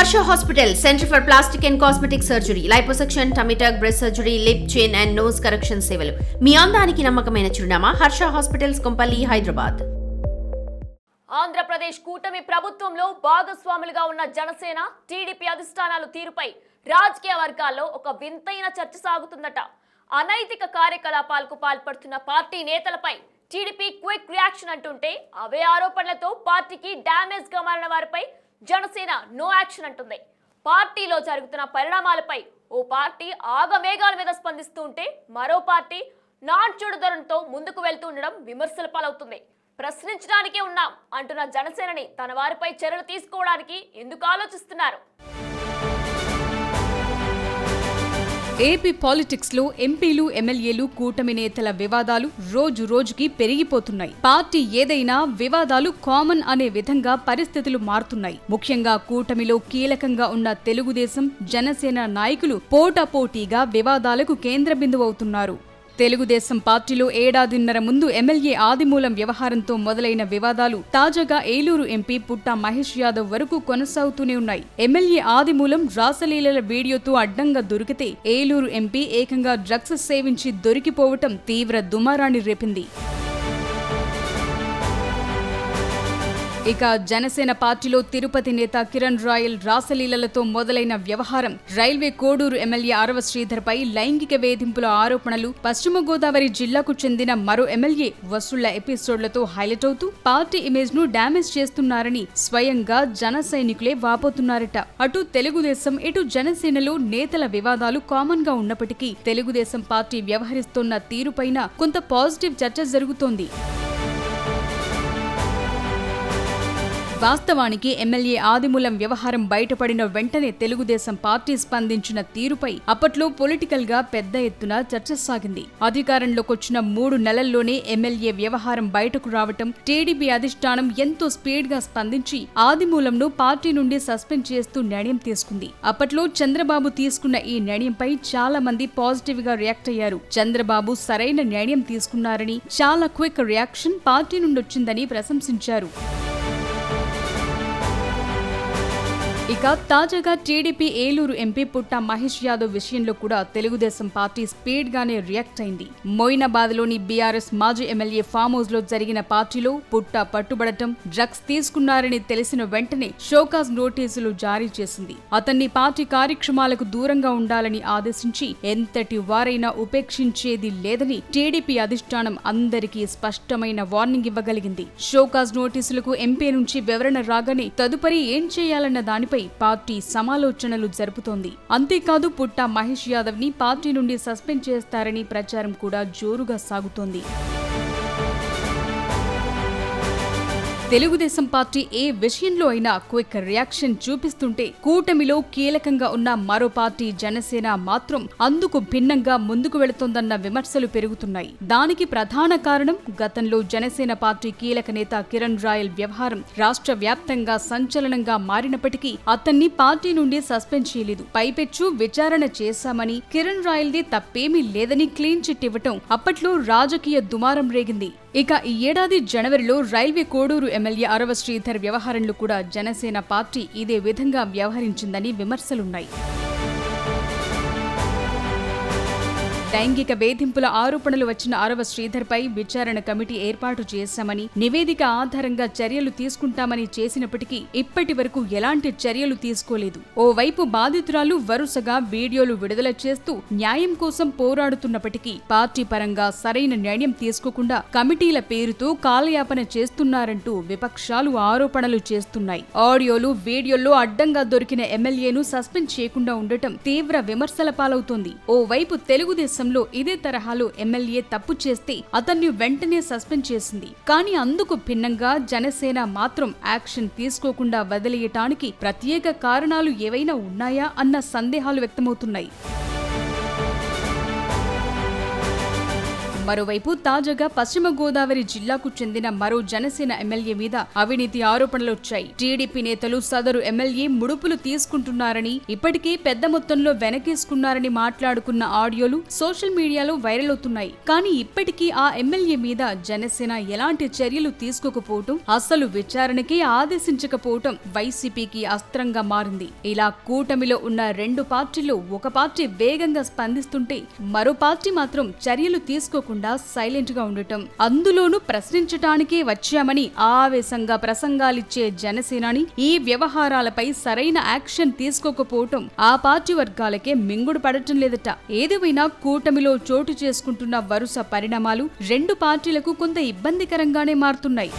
Harsha hospital, centre for plastic and cosmetic surgery, liposuction, tummy టక్, breast surgery, lip, చిన్ and nose correction సేవలు. మీ అందానికి నమ్మకమైన చిరునామా హర్ష హాస్పిటల్స్, కొంపల్లి, హైదరాబాద్. ఆంధ్రప్రదేశ్ కూటమి ప్రభుత్వంలో భాగస్వాములుగా ఉన్న జనసేన, టీడీపీ అధిష్టానాలు తీరుపై రాజకీయ వర్గాల్లో ఒక వింతైన చర్చ సాగుతుందట. అనైతిక కార్యకలాపాలకు పాల్పడుతున్న పార్టీ నేతలపై టీడీపీ క్విక్ రియాక్షన్ అంటుంటే, అవే ఆరోపణలతో పార్టీకి డ్యామేజ్ గా మారిన వారిపై జనసేన నో యాక్షన్ అంటుంది. పార్టీలో జరుగుతున్న పరిణామాలపై ఓ పార్టీ ఆగమేఘాల మీద స్పందిస్తూ ఉంటే, మరో పార్టీ నాన్చుడు ధోరణితో ముందుకు వెళ్తూ ఉండడం విమర్శల పాలవుతుంది. ప్రశ్నించడానికే ఉన్నాం అంటున్న జనసేనని తన వారిపై చర్యలు తీసుకోవడానికి ఎందుకు ఆలోచిస్తున్నారు? ఏపీ పాలిటిక్స్ లో ఎంపీలు, ఎమ్మెల్యేలు, కూటమి నేతల వివాదాలు రోజు రోజుకి పెరిగిపోతున్నాయి. పార్టీ ఏదైనా వివాదాలు కామన్ అనే విధంగా పరిస్థితులు మారుతున్నాయి. ముఖ్యంగా కూటమిలో కీలకంగా ఉన్న తెలుగుదేశం, జనసేన నాయకులు పోటాపోటీగా వివాదాలకు కేంద్ర బిందువు అవుతున్నారు. తెలుగుదేశం పార్టీలో ఏడాదిన్నర ముందు ఎమ్మెల్యే ఆదిమూలం వ్యవహారంతో మొదలైన వివాదాలు తాజాగా ఏలూరు ఎంపీ పుట్టా మహేష్ యాదవ్ వరకు కొనసాగుతూనే ఉన్నాయి. ఎమ్మెల్యే ఆదిమూలం రాసలీలల వీడియోతో అడ్డంగా దొరికితే ఏలూరు ఎంపీ ఏకంగా డ్రగ్స్ సేవించి దొరికిపోవటం తీవ్ర దుమారాన్ని రేపింది. ఇక జనసేన పార్టీలో తిరుపతి నేత కిరణ్ రాయల్ రాసలీలలతో మొదలైన వ్యవహారం, రైల్వే కోడూరు ఎమ్మెల్యే ఆరవ శ్రీధర్ పై లైంగిక వేధింపుల ఆరోపణలు, పశ్చిమ గోదావరి జిల్లాకు చెందిన మరో ఎమ్మెల్యే వసూళ్ల ఎపిసోడ్లతో హైలైట్ అవుతూ పార్టీ ఇమేజ్ ను డ్యామేజ్ చేస్తున్నారని స్వయంగా జన సైనికులే వాపోతున్నారట. అటు తెలుగుదేశం, ఇటు జనసేనలో నేతల వివాదాలు కామన్ గా ఉన్నప్పటికీ తెలుగుదేశం పార్టీ వ్యవహరిస్తున్న తీరుపైన కొంత పాజిటివ్ చర్చ జరుగుతోంది. వాస్తవానికి ఎమ్మెల్యే ఆదిమూలం వ్యవహారం బయటపడిన వెంటనే తెలుగుదేశం పార్టీ స్పందించిన తీరుపై అప్పట్లో పొలిటికల్ గా పెద్ద ఎత్తున చర్చ సాగింది. అధికారంలోకొచ్చిన 3 నెలల్లోనే ఎమ్మెల్యే వ్యవహారం బయటకు రావటం, టీడీపీ అధిష్టానం ఎంతో స్పీడ్ గా స్పందించి ఆదిమూలంను పార్టీ నుండి సస్పెండ్ చేస్తూ నిర్ణయం తీసుకుంది. అప్పట్లో చంద్రబాబు తీసుకున్న ఈ నిర్ణయంపై చాలా మంది పాజిటివ్ గా రియాక్ట్ అయ్యారు. చంద్రబాబు సరైన నిర్ణయం తీసుకున్నారని, చాలా క్విక్ రియాక్షన్ పార్టీ నుండి వచ్చిందని ప్రశంసించారు. ఇక తాజాగా టీడీపీ ఏలూరు ఎంపీ పుట్టా మహేష్ యాదవ్ విషయంలో కూడా తెలుగుదేశం పార్టీ స్పీడ్ గానే రియాక్ట్ అయింది. మొయినాబాద్ లోని బీఆర్ఎస్ మాజీ ఎమ్మెల్యే ఫామ్ హౌస్ లో జరిగిన పార్టీలో పుట్టా పట్టుబడటం, డ్రగ్స్ తీసుకున్నారని తెలిసిన వెంటనే షోకాజ్ నోటీసులు జారీ చేసింది. అతన్ని పార్టీ కార్యక్రమాలకు దూరంగా ఉండాలని ఆదేశించి ఎంతటి వారైనా ఉపేక్షించేది లేదని టీడీపీ అధిష్టానం అందరికీ స్పష్టమైన వార్నింగ్ ఇవ్వగలిగింది. షోకాజ్ నోటీసులకు ఎంపీ నుంచి వివరణ రాగానే తదుపరి ఏం చేయాలన్న దానిపై పార్టీ సమాలోచనలు జరుపుతోంది. అంతేకాదు పుట్టా మహేష్ యాదవ్ ని పార్టీ నుండి సస్పెండ్ చేస్తారని ప్రచారం కూడా జోరుగా సాగుతోంది. తెలుగుదేశం పార్టీ ఏ విషయంలో అయినా క్విక్ రియాక్షన్ చూపిస్తుంటే, కూటమిలో కీలకంగా ఉన్న మరో పార్టీ జనసేన మాత్రం అందుకు భిన్నంగా ముందుకు వెళుతోందన్న విమర్శలు పెరుగుతున్నాయి. దానికి ప్రధాన కారణం గతంలో జనసేన పార్టీ కీలక నేత కిరణ్ రాయల్ వ్యవహారం రాష్ట్ర వ్యాప్తంగా సంచలనంగా మారినప్పటికీ అతన్ని పార్టీ నుండి సస్పెండ్ చేయలేదు. పైపెచ్చు విచారణ చేశామని, కిరణ్ రాయల్ది తప్పేమీ లేదని క్లీన్ చిట్ ఇవ్వటం అప్పట్లో రాజకీయ దుమారం రేగింది. ఇక ఈ ఏడాది జనవరిలో రైల్వే కోడూరు ఎమ్మెల్యే ఆరవ శ్రీధర్ వ్యవహారంలో కూడా జనసేన పార్టీ ఇదే విధంగా వ్యవహరించిందని విమర్శలున్నాయి. లైంగిక వేధింపుల ఆరోపణలు వచ్చిన ఆరవ శ్రీధర్ పై విచారణ కమిటీ ఏర్పాటు చేశామని, నివేదిక ఆధారంగా చర్యలు తీసుకుంటామని చేసినప్పటికీ ఇప్పటి వరకు ఎలాంటి చర్యలు తీసుకోలేదు. ఓవైపు బాధితురాలు వరుసగా వీడియోలు విడుదల చేస్తూ న్యాయం కోసం పోరాడుతున్నప్పటికీ పార్టీ పరంగా సరైన నిర్ణయం తీసుకోకుండా కమిటీల పేరుతో కాలయాపన చేస్తున్నారంటూ విపక్షాలు ఆరోపణలు చేస్తున్నాయి. ఆడియోలు, వీడియోల్లో అడ్డంగా దొరికిన ఎమ్మెల్యేను సస్పెండ్ చేయకుండా ఉండటం తీవ్ర విమర్శల పాలవుతోంది. ఓవైపు తెలుగుదేశం ఇదే తరహాలో ఎమ్మెల్యే తప్పు చేస్తే అతన్ని వెంటనే సస్పెండ్ చేసింది. కానీ అందుకు భిన్నంగా జనసేన మాత్రం యాక్షన్ తీసుకోకుండా వదిలేయటానికి ప్రత్యేక కారణాలు ఏవైనా ఉన్నాయా అన్న సందేహాలు వ్యక్తమవుతున్నాయి. మరోవైపు తాజాగా పశ్చిమ గోదావరి జిల్లాకు చెందిన మరో జనసేన ఎమ్మెల్యే మీద అవినీతి ఆరోపణలు వచ్చాయి. టీడీపీ నేతలు సదరు ఎమ్మెల్యే ముడుపులు తీసుకుంటున్నారని, ఇప్పటికే పెద్ద మొత్తంలో వెనకేసుకున్నారని మాట్లాడుకున్న ఆడియోలు సోషల్ మీడియాలో వైరల్ అవుతున్నాయి. కానీ ఇప్పటికీ ఆ ఎమ్మెల్యే మీద జనసేన ఎలాంటి చర్యలు తీసుకోకపోవటం, అసలు విచారణకే ఆదేశించకపోవటం వైసీపీకి అస్త్రంగా మారింది. ఇలా కూటమిలో ఉన్న రెండు పార్టీలు ఒక పార్టీ వేగంగా స్పందిస్తుంటే మరో పార్టీ మాత్రం చర్యలు తీసుకోకుండా సైలెంట్ గా ఉండటం, అందులోనూ ప్రశ్నించటానికే వచ్చామని ఆవేశంగా ప్రసంగాలిచ్చే జనసేనాని ఈ వ్యవహారాలపై సరైన యాక్షన్ తీసుకోకపోవటం ఆ పార్టీ వర్గాలకే మింగుడు పడటం లేదట. ఏదేమైనా కూటమిలో చోటు చేసుకుంటున్న వరుస పరిణామాలు రెండు పార్టీలకు కొంత ఇబ్బందికరంగానే మారుతున్నాయి.